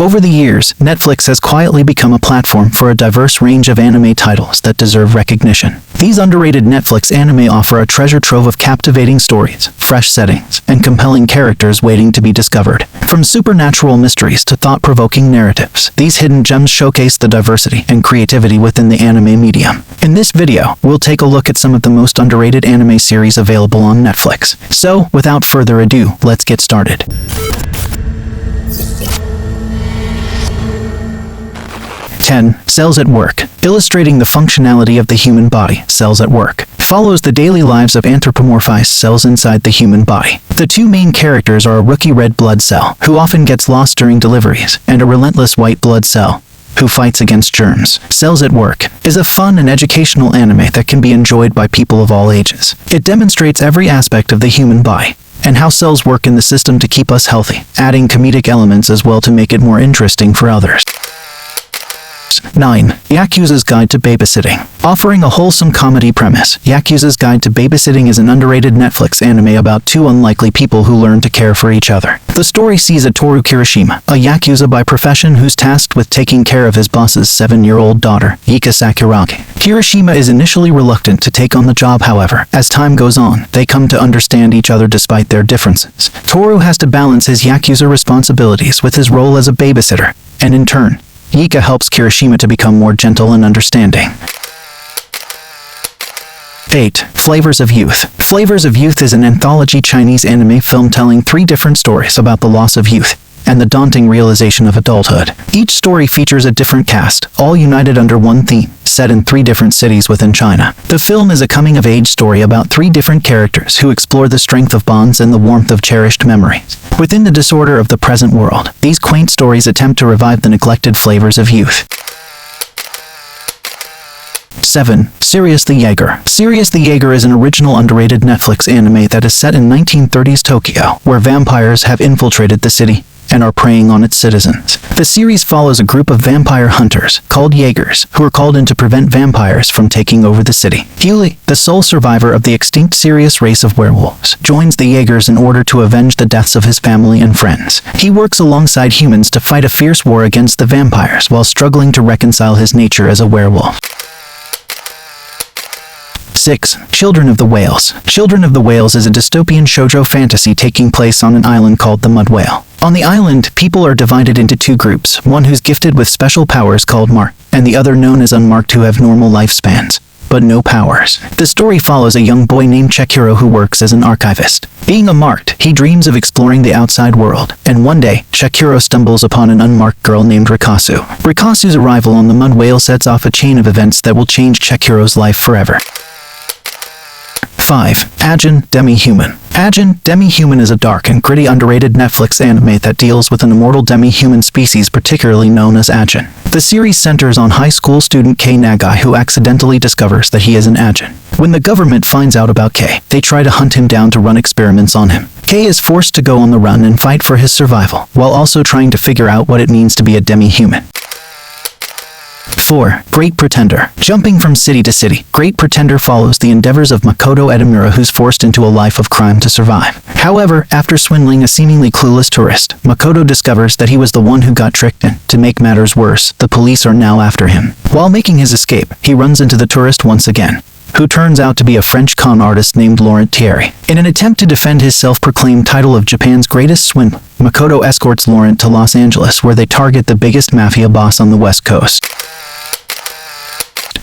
Over the years, Netflix has quietly become a platform for a diverse range of anime titles that deserve recognition. These underrated Netflix anime offer a treasure trove of captivating stories, fresh settings, and compelling characters waiting to be discovered. From supernatural mysteries to thought-provoking narratives, these hidden gems showcase the diversity and creativity within the anime medium. In this video, we'll take a look at some of the most underrated anime series available on Netflix. So, without further ado, let's get started. 10. Cells at Work. Illustrating the functionality of the human body, Cells at Work follows the daily lives of anthropomorphized cells inside the human body. The two main characters are a rookie red blood cell, who often gets lost during deliveries, and a relentless white blood cell, who fights against germs. Cells at Work is a fun and educational anime that can be enjoyed by people of all ages. It demonstrates every aspect of the human body and how cells work in the system to keep us healthy, adding comedic elements as well to make it more interesting for others. 9. Yakuza's Guide to Babysitting. Offering a wholesome comedy premise, Yakuza's Guide to Babysitting is an underrated Netflix anime about two unlikely people who learn to care for each other. The story sees a Toru Kirishima, a Yakuza by profession who's tasked with taking care of his boss's 7-year-old daughter, Yuka Sakuragi. Kirishima is initially reluctant to take on the job, however. As time goes on, they come to understand each other despite their differences. Toru has to balance his Yakuza responsibilities with his role as a babysitter, and in turn, Yuka helps Kirishima to become more gentle and understanding. 8. Flavors of Youth. Flavors of Youth is an anthology Chinese anime film telling 3 different stories about the loss of youth and the daunting realization of adulthood. Each story features a different cast, all united under one theme, set in 3 different cities within China. The film is a coming-of-age story about 3 different characters who explore the strength of bonds and the warmth of cherished memories. Within the disorder of the present world, these quaint stories attempt to revive the neglected flavors of youth. 7. Sirius the Jaeger. Sirius the Jaeger is an original underrated Netflix anime that is set in 1930s Tokyo, where vampires have infiltrated the city and are preying on its citizens. The series follows a group of vampire hunters, called Jaegers, who are called in to prevent vampires from taking over the city. Huli, the sole survivor of the extinct Sirius race of werewolves, joins the Jaegers in order to avenge the deaths of his family and friends. He works alongside humans to fight a fierce war against the vampires while struggling to reconcile his nature as a werewolf. 6. Children of the Whales. Children of the Whales is a dystopian shoujo fantasy taking place on an island called the Mud Whale. On the island, people are divided into 2 groups, one who's gifted with special powers called Marked, and the other known as Unmarked, who have normal lifespans, but no powers. The story follows a young boy named Chekuro who works as an archivist. Being a Marked, he dreams of exploring the outside world, and one day, Chekuro stumbles upon an unmarked girl named Rikasu. Rikasu's arrival on the Mud Whale sets off a chain of events that will change Chekuro's life forever. 5. Agin, Demihuman. Agin, Demihuman is a dark and gritty underrated Netflix anime that deals with an immortal demi-human species particularly known as Agin. The series centers on high school student Kei Nagai, who accidentally discovers that he is an Agin. When the government finds out about Kei, they try to hunt him down to run experiments on him. Kei is forced to go on the run and fight for his survival, while also trying to figure out what it means to be a demi-human. 4. Great Pretender. Jumping from city to city, Great Pretender follows the endeavors of Makoto Edamura, who's forced into a life of crime to survive. However, after swindling a seemingly clueless tourist, Makoto discovers that he was the one who got tricked, and, to make matters worse, the police are now after him. While making his escape, he runs into the tourist once again, who turns out to be a French con artist named Laurent Thierry. In an attempt to defend his self-proclaimed title of Japan's greatest swindler, Makoto escorts Laurent to Los Angeles, where they target the biggest mafia boss on the West Coast.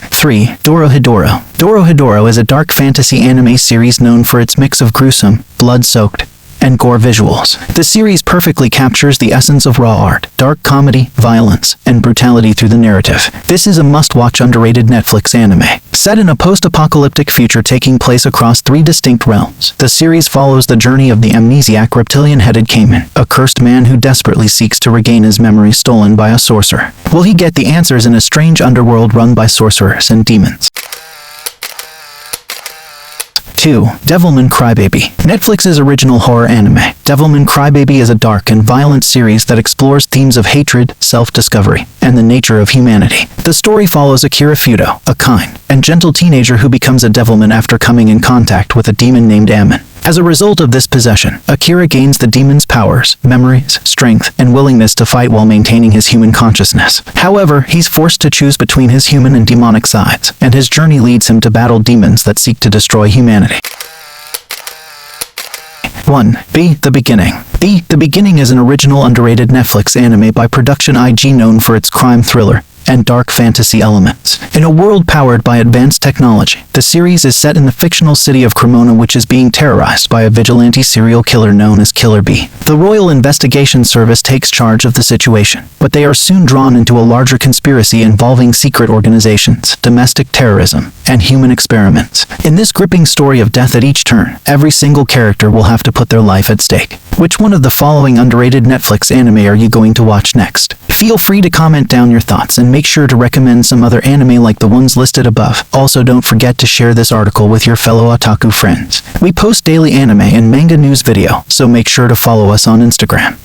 3. Doro Hedora. Doro Hedora is a dark fantasy anime series known for its mix of gruesome, blood-soaked, and gore visuals. The series perfectly captures the essence of raw art, dark comedy, violence, and brutality through the narrative. This is a must-watch underrated Netflix anime. Set in a post-apocalyptic future taking place across 3 distinct realms, the series follows the journey of the amnesiac reptilian-headed Cayman, a cursed man who desperately seeks to regain his memories stolen by a sorcerer. Will he get the answers in a strange underworld run by sorcerers and demons? 2. Devilman Crybaby. Netflix's original horror anime, Devilman Crybaby is a dark and violent series that explores themes of hatred, self-discovery, and the nature of humanity. The story follows Akira Fudo, a kind and gentle teenager who becomes a devilman after coming in contact with a demon named Ammon. As a result of this possession, Akira gains the demon's powers, memories, strength, and willingness to fight while maintaining his human consciousness. However, he's forced to choose between his human and demonic sides, and his journey leads him to battle demons that seek to destroy humanity. 1. The Beginning. The Beginning is an original underrated Netflix anime by production IG known for its crime thriller and dark fantasy elements. In a world powered by advanced technology, the series is set in the fictional city of Cremona, which is being terrorized by a vigilante serial killer known as Killer B. The Royal Investigation Service takes charge of the situation, but they are soon drawn into a larger conspiracy involving secret organizations, domestic terrorism, and human experiments. In this gripping story of death at each turn, every single character will have to put their life at stake. Which one of the following underrated Netflix anime are you going to watch next? Feel free to comment down your thoughts and make sure to recommend some other anime like the ones listed above. Also, don't forget to share this article with your fellow otaku friends. We post daily anime and manga news video, so make sure to follow us on Instagram.